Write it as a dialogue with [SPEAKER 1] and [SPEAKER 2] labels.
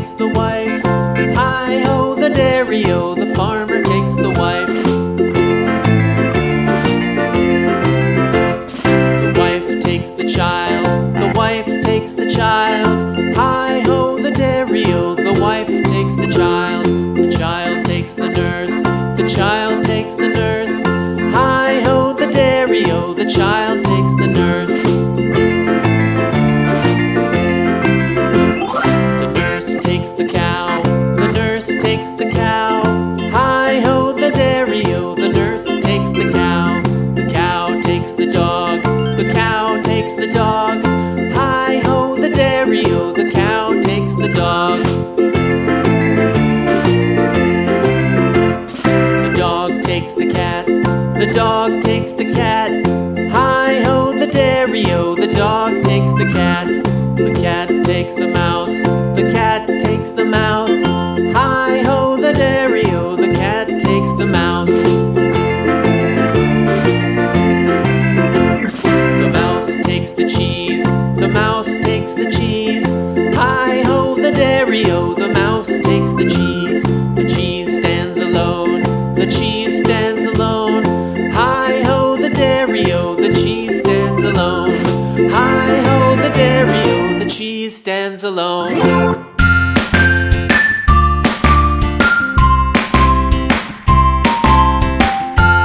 [SPEAKER 1] takes the wife. Hi-ho, the dairy-o, the farmer takes the wife. The wife takes the child, the wife takes the child. Hi-ho, the dairy-o, the wife takes the child. The child takes the nurse, the child takes the nurse. Hi-ho, the dairy-o, the child takes the nurse. The nurse takes the cow, the nurse takes the cow. Hi-ho, the dairy-o, the nurse takes the cow. The cow takes the dog, the cow takes the dog. Hi-ho, the dairy-o, the cow takes the dog. The dog takes the cat, the dog takes the cat. Hi-ho, the dairy-o, the dog takes the cat. The cat takes the mouse, the cat takes the mouse. Hi-ho, the dairy-o, the cat takes the mouse. The mouse takes the cheese, the mouse takes the cheese. Hi-ho, the dairy-o, the mouse takes the cheese. The cheese stands alone, the cheese stands alone. Hi-ho, the dairy-o, the cheese stands alone. Hi-ho, the dairy-o, the cheese stands alone.